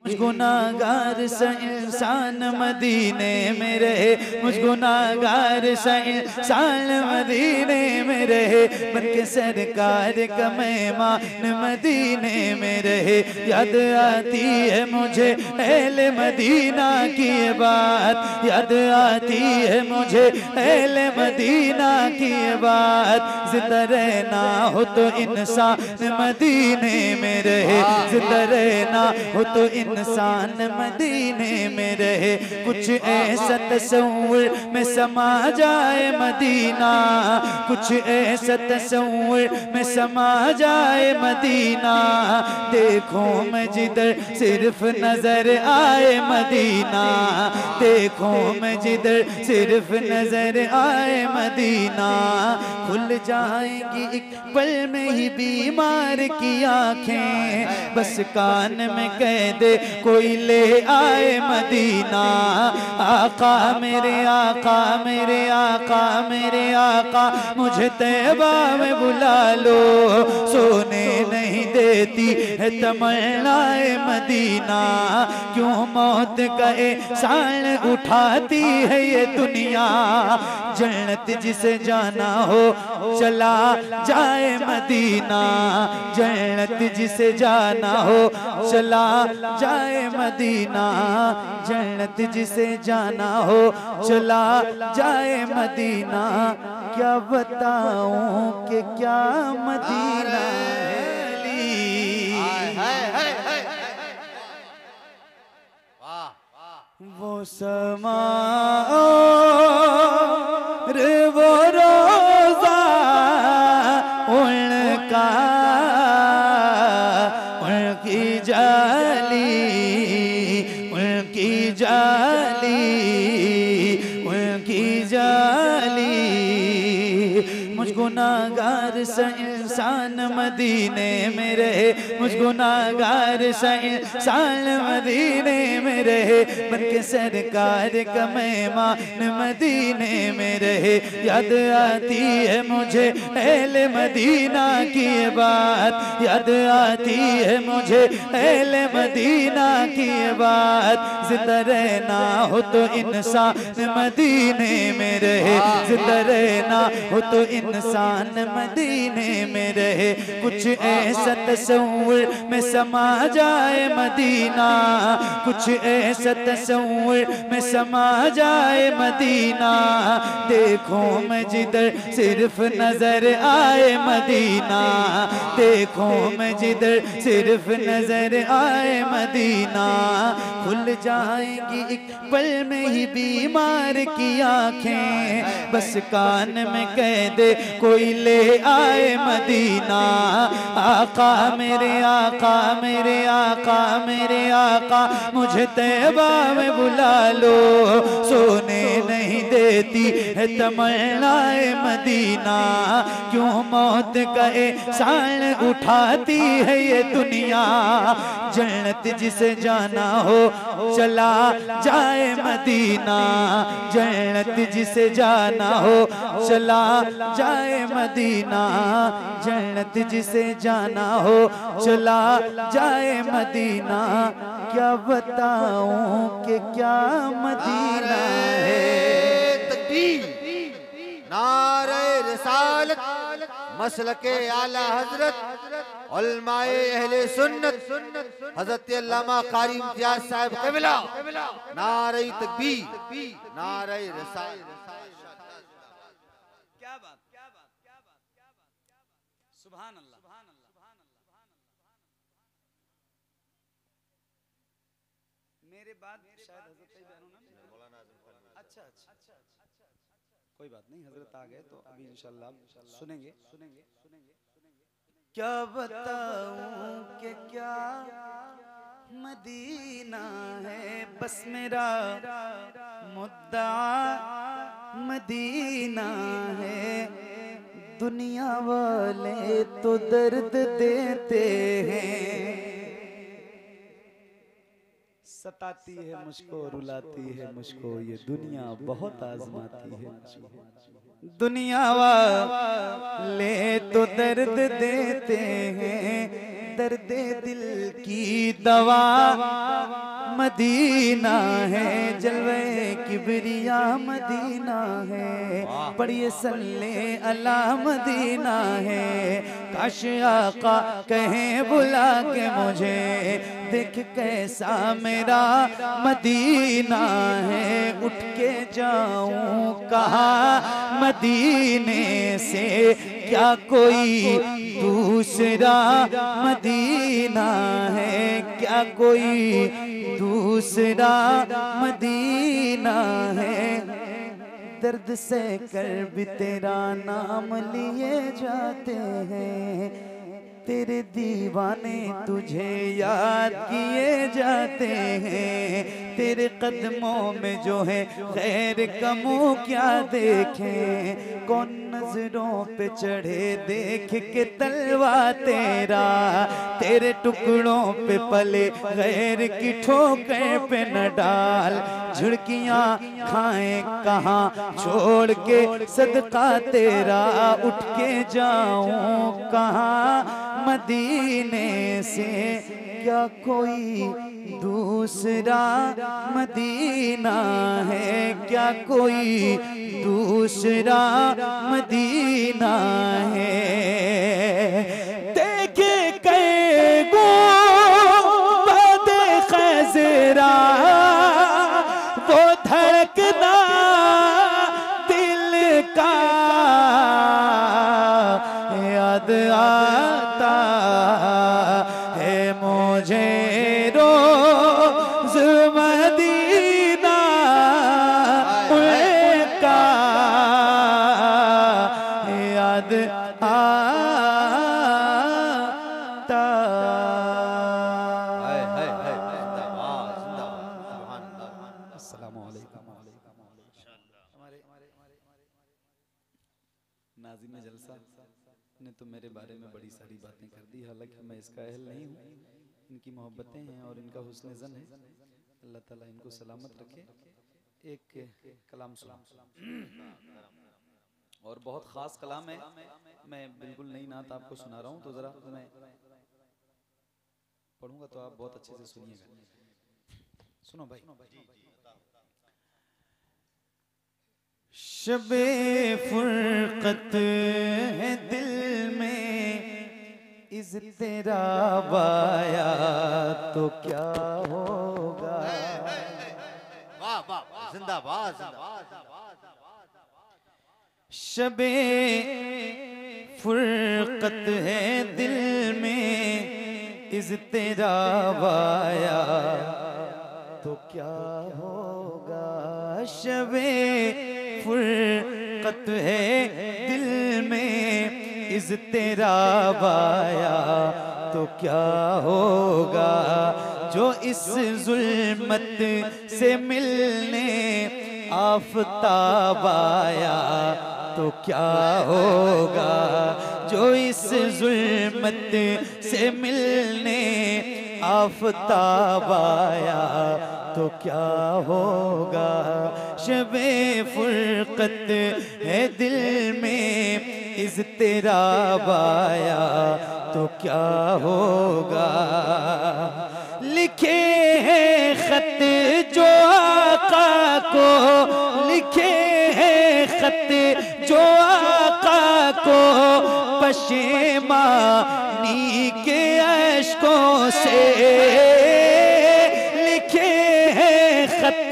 मुझ गुनाहगार सा इंसान मदीने में रहे, मुझ गुनाहगार सा इंसान मदीने में रहे, बनके सरकार का मेहमान मदीने में रहे। याद आती है मुझे अहले मदीना की बात, याद आती है मुझे अहले मदीना की बात। जिंदा रहना हो तो इंसान मदीने में रहे, जिंदा रहना हो तो इंसान मदीने में रहे। कुछ ऐसा तस्वीर में समा जाए मदीना, कुछ ऐसा तस्वीर में समा जाए मदीना। देखो मैं जिधर सिर्फ नजर आए मदीना, देखो मैं जिधर सिर्फ नजर आए मदीना। खुल जाएंगी एक पल में ही बीमार की आंखें, बस कान में कह दे कोई ले आए मदीना। आका मेरे आका मेरे आका मेरे आका, मुझे तैबा में बुला लो। सोने नहीं देती है तमन्नाए मदीना, क्यों मौत का एहसान उठाती है ये दुनिया। जन्नत जिसे जाना हो चला जाए मदीना, जन्नत जिसे जाना हो चला जाए मदीना, जन्नत जिसे जाना हो चला जाए मदीना। क्या बताऊं कि क्या मदीना है, वो समा रे वो रोजा उनका, उनकी जाली, उनकी जाली, उनकी जाली। मुझ गुनाहगार सा इंसान मदीने में रहे, मुझ गुनाहगार सा इंसान मदीने में रहे, बनके सरकार का मेहमान मदीने में रहे। याद आती है मुझे अहले मदीना की बात, याद आती है मुझे अहले मदीना की बात। जिंदा रहना हो तो इंसान मदीने में रहे, जिंदा रहना हो तो इंसान मदीने में रहे। कुछ ऐसा तस्वीर में समा जाए मदीना, कुछ ऐसा तस्वीर में समा जाए मदीना। देखो मैं जिधर सिर्फ नजर आए मदीना, देखो मैं जिधर सिर्फ नजर आए मदीना। खुल जाएंगी एक पल में ही बीमार की आंखें, बस कान में कह दे कोई ले आए मदीना। आका मेरे आका मेरे आका मेरे आका, मुझे तैबा में बुला लो। सोने नहीं देती है तमन्नाए मदीना, क्यों मौत का एहसान उठाती है ये दुनिया। जन्नत जिसे जाना हो चला जाए मदीना, जन्नत जिसे जाना हो चला जाए मदीना, जन्नत जिसे जाना हो चला जाए मदीना। क्या बताऊं कि क्या मदीना है। तकबीर, नारे रिसालत, मसलके आला हजरत, उलमाए अहले सुन्नत हजरत अल्लामा कारी इम्तियाज साहब क़िबला। नारे तकबीर, नारे रिसालत। क्या बात, सुभान अल्लाह। मेरे बाद शायद हजरत अच्छा अच्छा अच्छा, कोई बात नहीं, हजरत आ गए तो अभी इंशाल्लाह सुनेंगे। क्या बताऊं कि क्या मदीना है, बस मेरा मुद्दा मदीना है। दुनिया वाले तो दर्द देते हैं, सताती है मुझको रुलाती है मुझको ये दुनिया बहुत आजमाती है मुझको। दुनिया वाले तो दर्द देते हैं, दर्द दिल की दवा मदीना है, जलवे किबरिया मदीना है, पढ़िए सल्ले अला मदीना है। काश आका कहें बुला के मुझे, देख कैसा मेरा मदीना है, उठ के जाऊं कहाँ मदीने से, क्या कोई दूसरा मदीना है, क्या कोई दूसरा मदीना है। दर्द से कर भी तेरा नाम लिए जाते हैं, तेरे दीवाने तुझे याद किए जाते हैं, तेरे कदमों में जो है खैर कमो क्या देखें, कौन नजरों पे चढ़े देख के तलवा तेरा, तेरे टुकड़ों पे पले गैर की ठोकर पे न डाल, झुड़कियां खाएं कहाँ छोड़ के सदका तेरा, उठ के जाऊं कहाँ मदीने से, क्या कोई दूसरा मदीना है, क्या कोई दूसरा मदीना है। देखे कै गो बदे खजरा, वो धड़कना दिल का याद आता है मुझे रोज मदीना का याद आता। नाज़िम जलसा ने तो मेरे बारे में बड़ी सारी बातें कर दी, हालांकि मैं इसका अहल नहीं हूँ। इनकी मोहब्बतें हैं और इनका हुस्न ज़न है, अल्लाह ताला इनको सलामत रखे। एक कलाम सुना और बहुत ख़ास कलाम है, मैं बिल्कुल नई नात आपको सुना रहा हूँ, तो ज़रा मैं पढ़ूंगा तो आप बहुत अच्छे से सुनिएगा। सुनो भाई। शबे फुरकत है दिल में, इस तेरा वाया तो क्या होगा। वाह वाह, जिंदाबाद जिंदाबाद। शबे फुरकत है दिल में, इस तेरा वाया तो क्या होगा। शबे फुरकत है दिल में, इस तेरा वाया तो क्या होगा। जो इस जुल्मत से मिलने आफताब आया तो क्या होगा। जो इस जुल्मत से मिलने आफताब आया तो क्या होगा। शबे फुरकत है दिल में, इस तेरा वाया तो क्या होगा। लिखे हैं खत जो आका को, लिखे हैं खत जो आका को, पशेमानी के अश्कों से। लिखे हैं खत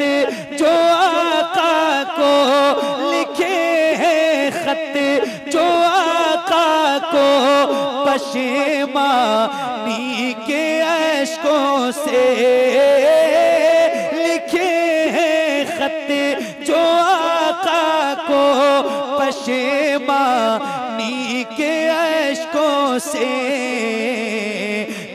जो आका को, लिखे हैं खत जो आका को, पशेमानी के अश्कों से। लिखे हैं खत जो आका को, पशेमानी के अश्कों से।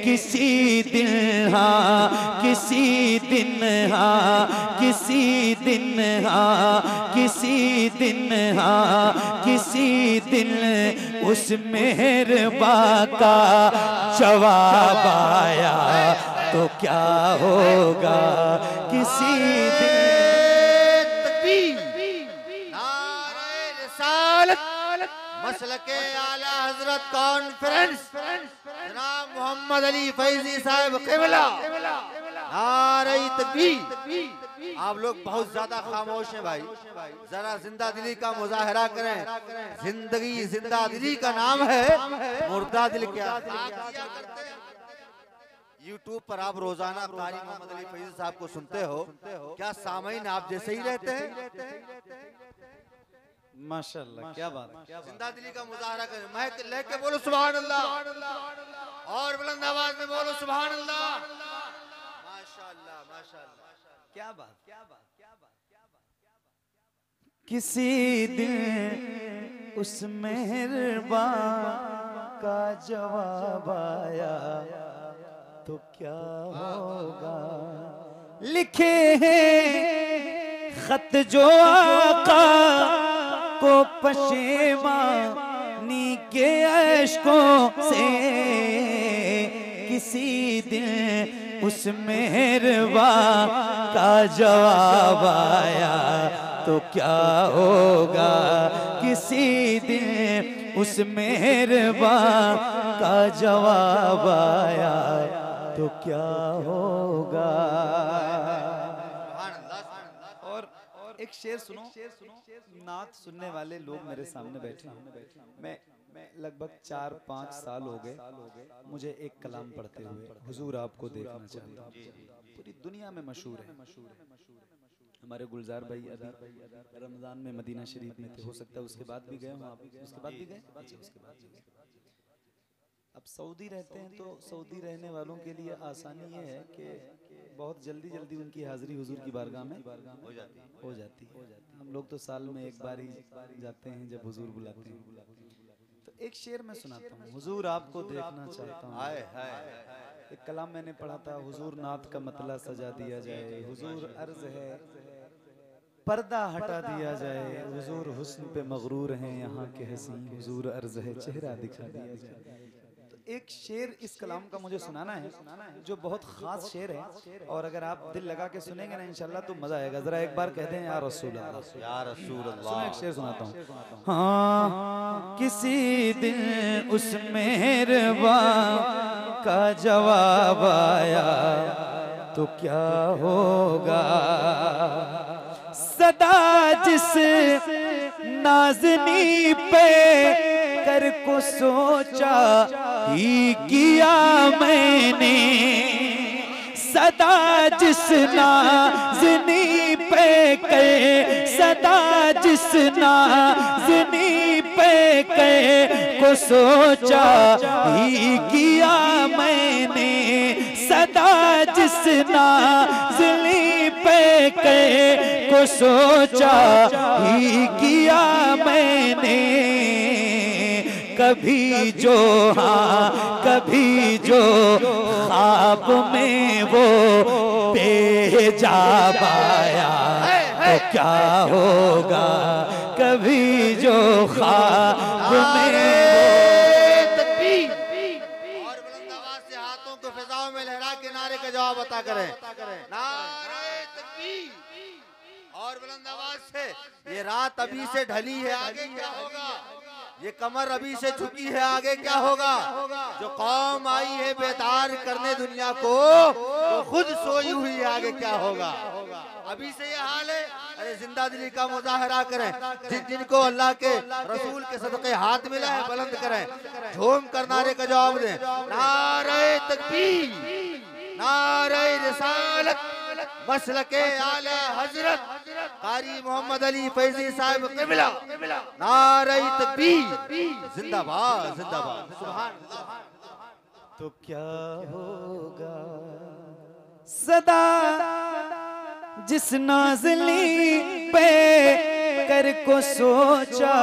किसी दिन हाँ, किसी दिन हाँ, किसी दिन हाँ, किसी दिन हाँ, किसी दिन उस मेहरबा का जवाब आया तो क्या होगा। किसी दिन मसलके आला हजरत कॉन्फ्रेंस जनाब मोहम्मद अली फैजी साहब क़िबला। नारे तकबीर। आप लोग बहुत ज्यादा खामोश हैं भाई, जरा जिंदा दिली का मुजाहरा करें। जिंदगी जिंदा दिली का नाम है, मुर्दा दिल क्या करते हैं। YouTube पर आप रोजाना कारी मोहम्मद अली फैजी साहब को सुनते हो, क्या सामईन आप जैसे ही रहते हैं? माशाल्लाह, क्या बात है। जिंदा दिली का मुजाहरा करें, महक लेके बोलो सुभान अल्लाह, और बुलंद आवाज में बोलो सुभान अल्लाह। माशाल्लाह माशाल्लाह, क्या बात, क्या बात, क्या बात, क्या बात। किसी दिन उस मेहरबान का जवाब आया तो क्या होगा। लिखे हैं खत जो आका को पशेमानी के अश्कों से, किसी दिन उस मेहरबान का जवाब आया तो क्या होगा। किसी दिन उस मेहरबान का जवाब आया तो क्या होगा। और एक शेर सुनो, नात सुनने वाले लोग मेरे सामने बैठे हैं। मैं लगभग 4-5 साल हो गए मुझे एक कलाम पढ़ते हुए। हुजूर आपको देखना चाहता हूँ, पूरी दुनिया में मशहूर है। हमारे गुलजार भाई अभी रमजान में मदीना शरीफ में थे, हो सकता है उसके बाद भी गए हों आप, उसके बाद भी गए। अच्छा, उसके बाद अब सऊदी रहते हैं तो सऊदी रहने वालों के लिए आसानी ये है कि बहुत जल्दी जल्दी उनकी हाजिरी हुजूर की बारगाह में हो जाती है। हम लोग तो साल में एक बार ही जाते हैं जब हुजूर बुलाते हैं। तो एक शेर मैं सुनाता हूँ, हुजूर आपको देखना चाहता हूँ। एक कलाम मैंने पढ़ा था, हुजूर नात का मतला सजा दिया जाए, हुजूर अर्ज है पर्दा हटा दिया जाए, हुजूर हुस्न पे मगरूर हैं यहाँ के हसीन, हुजूर अर्ज है चेहरा दिखा दिया जाए। एक शेर इस कलाम का मुझे सुनाना है जो बहुत खास शेर है, और अगर आप दिल लगा के सुनेंगे ना इंशाल्लाह तो मजा आएगा। जरा एक बार कहते हैं या रसूल अल्लाह, या रसूल अल्लाह। एक शेर सुनाता हूँ। हाँ, किसी दिन उस मेहरबान का जवाब आया तो क्या होगा। सदा जिस नाज़नी पे कर को सोचा ही किया मैंने, सदा जिस नाज़नी पे कर, सदा जिस नाज़नी पे कर को सोचा ही किया मैंने, सदा जिस नाज़नी पे कर को सोचा ही किया मैंने। कभी जो हाँ कभी जो ख्वाब में वो बेजाब आया तो क्या होगा। कभी जो ख्वाब में और बुलंद आवाज से हाथों को फिजाओं में लहरा के नारे का जवाब अता करें। नारे तकबीर। और बुलंद आवाज से, ये रात अभी से ढली है, आगे क्या होगा। ये कमर अभी से झुकी है, आगे क्या होगा। जो कौम आई है बेदार करने दुनिया को, वो खुद सोई हुई है, आगे क्या होगा। अभी से ये हाल है। अरे जिंदा दिली का मुजाहरा करें। जिनको अल्लाह के रसूल के सदक़े हाथ मिला है बुलंद करें, झूम कर नारे का जवाब दें। नारे तकबीर, नारे रिसालत, मसलके आला हजरत कारी मोहम्मद अली फैजी साहब क़िबला। नारे तकबीर, जिंदाबाद जिंदाबाद, सुभान अल्लाह। तो क्या होगा। सदा जिस नाज़नी पे कर को सोचा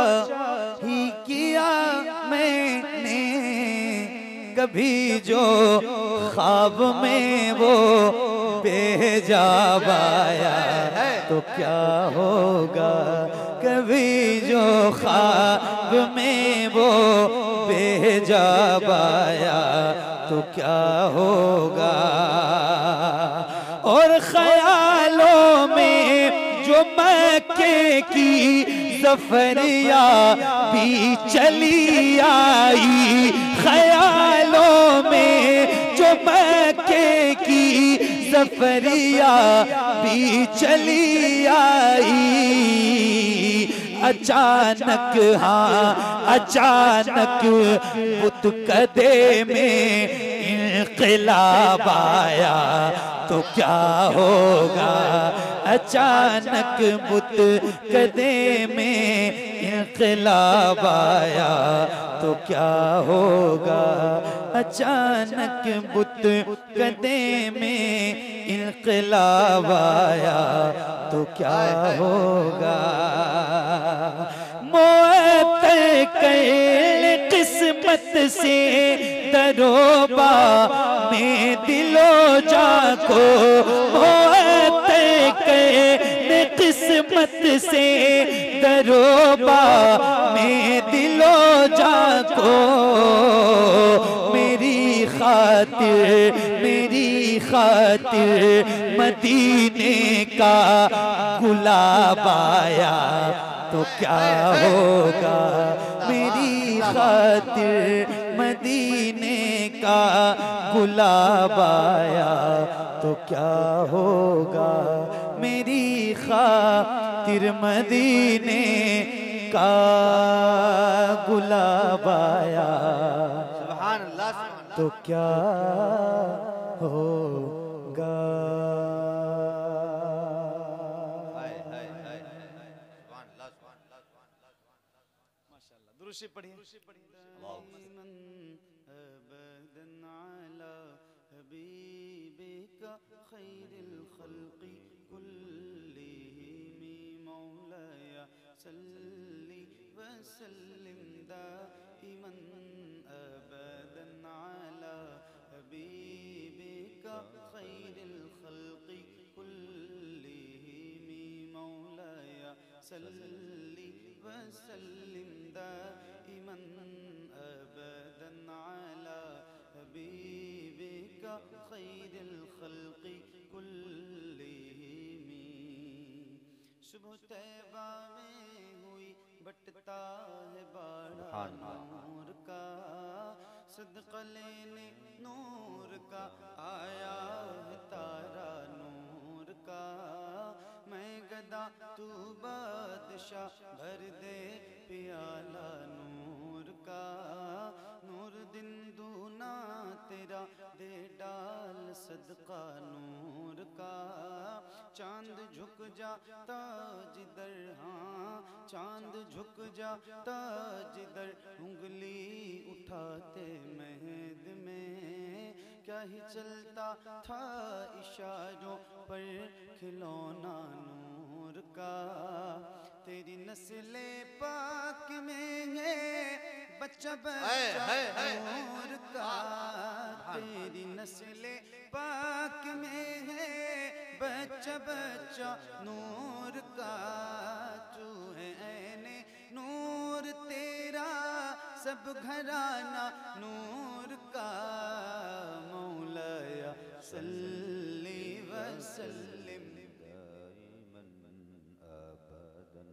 ही किया मैंने, कभी जो ख्वाब में वो बेजाब आया तो क्या होगा। कभी जो ख्वाब में वो बेजाब आया तो क्या होगा। और ख्यालों में जो मक्के की सफरिया भी चली आई, ख्यालों में जो मक्के की सफरिया भी चली आई। अचानक हाँ अचानक बुत कदे में इनक़िलाब आया तो क्या होगा। अचानक बुत कदे में इनक़िलाब आया तो क्या होगा। अचानक बुत कदे में इनक़िलाब आया तो क्या होगा। मुअत्तल कर किस्मत से दरोबा में दिलो जा को, मुअत्तल कर किस्मत से दरोबा में दिलो जा को। मेरी खातिर मदीने का गुलाब आया तो क्या होगा। मेरी खातिर मदीने का गुलाब आया तो क्या होगा। मेरी खातिर मदीने का गुलाब आया सुभान अल्लाह तो क्या होगा। दुरूद पढ़िए। सल्ली वसल्लिम दाइमन अबदन अला हबीबिका खैरिल खल्क़ि कुल्लिहिम। सुबह तैबा में हुई बटता है बाड़ा नूर का, सदका लेने नूर का आया है तारा नूर का। मैं गदा तू बादशाह भर दे प्याला नूर का। नूर दिन दूना तेरा दे डाल सदका नूर का। चांद झुक जाता जिधर, हाँ चांद झुक जाता जिधर, उंगली उठाते महद में क्या ही चलता था इशारों पर खिलौना नूर का। तेरी नस्ले पाक में है बच्चा बच्चा नूर का। तेरी नस्ले पाक में है बच्चा बच्चा नूर का। तू है ऐने नूर तेरा सब घराना नूर का। मौलाया सल्ली वसल्लिम दाइमन अबदन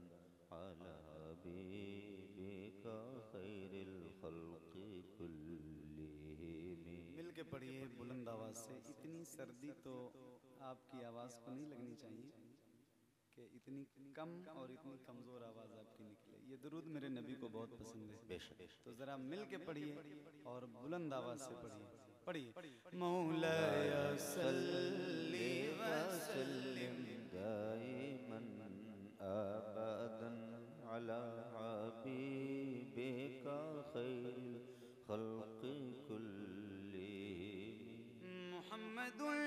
अला हबीबिका खैरिल खल्क़ि कुल्लिहिम। मिलके पढ़िए बुलंद आवाज से। इतनी सर्दी तो आपकी आवाज को नहीं लगनी चाहिए कि इतनी कम और इतनी कमजोर आवाज आपकी निकले। ये दुरूद मेरे नबी को बहुत पसंद है। तो जरा मिल के पढ़िए और बुलंद आवाज से पढ़िए। पढ़िए मौलाया सल्ली वसल्लिम दाइमन अबदन अला हबीबिका खैरिल खल्क़ि कुल्लिहिम। मुहम्मदुन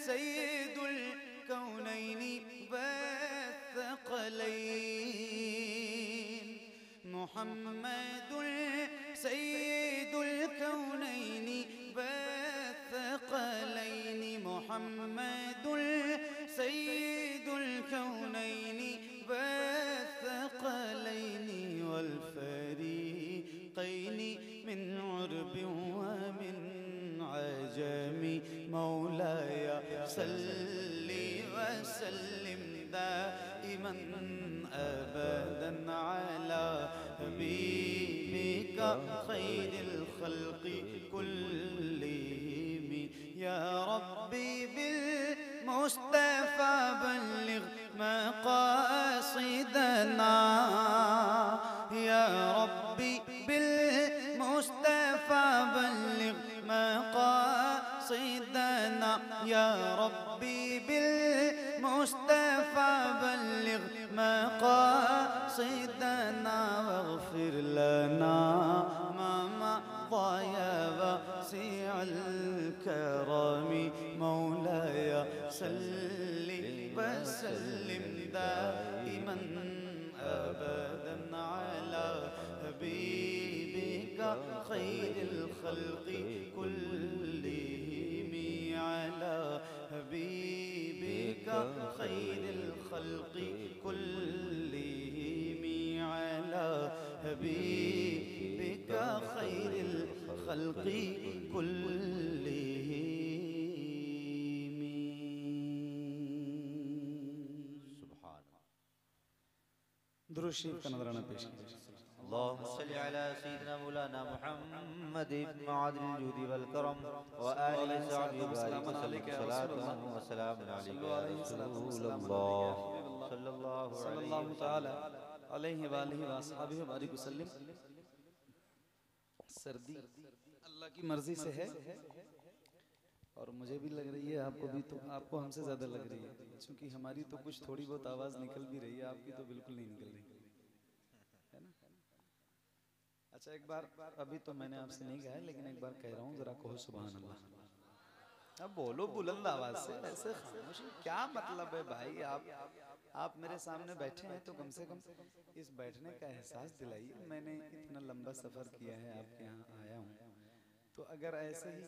सय्यिदुल कौनैनि वस्सक़लैन। मुहम्मदुल सय्यिदुल कौनैनि वस्सक़लैन। मुहम्मदुल सय्यिदुल कौनैनि वस्सक़लैन वल फ़रीक़ैन मिन उर्बिन व मिन अजमी। मौलाया सल्ली वसल्लिम दाइमन अबदन अला हबीबिका खैरिल खल्क़ि कुल्लिहिम या रब्बी बिल मुस्तफ़ा बल्लिग़ मक़ासिदना या रब्बी बिल मुस्तफ़ा बल्लिग़ मक़ासिदना या रब्बी बिल मुस्तफ़ा बल्लिग़ मक़ासिदना वग़फ़िर लना मा मज़ा वासिअल करमी मौलाय सल्लि वसल्लिम दाइमन अबदन अला हबीबिका खैरिल खल्क़ि कुल्लिहिम अला हबीबिका खैरिल खल्क़ि कुल्लिहिम अला हबीबिका खैरिल खल्क़ि कुल्लिहिम। सुभान दुरूद शरीफ का नज़राना पेश कीजिए। अल्लाहुम्मा सल्लि अला सय्यिदिना मौलाना मुहम्मद इब्न आदिल जूदी वल करम व आलिहि सअदी व बारिक सल्लल्लाहु व सल्लम अलैका या रसूलल्लाह सल्लल्लाहु तआला अलैहि व आलिहि व अस्हाबिहि व बारिक वसल्लम। सर्दी अल्लाह की मर्जी से है और मुझे भी लग रही है, आपको भी, तो आपको हमसे ज़्यादा लग रही है, क्योंकि हमारी तो कुछ थोड़ी बहुत आवाज़ निकल भी रही है, आपकी तो बिल्कुल नहीं निकल रही है ना। अच्छा, एक बार, अभी तो मैंने आपसे नहीं कहा है, लेकिन एक बार कह रहा हूँ, ज़रा कहो सुभान अल्लाह। अब बोलो बुलंद आवाज़ से, ऐसे खामोशी क्या मतलब है भाई? आप मेरे सामने बैठे हैं तो कम से कम इस बैठने का एहसास दिलाइए। मैंने इतना लंबा सफ़र किया है, आपके यहाँ आया हूँ, तो अगर ऐसे ही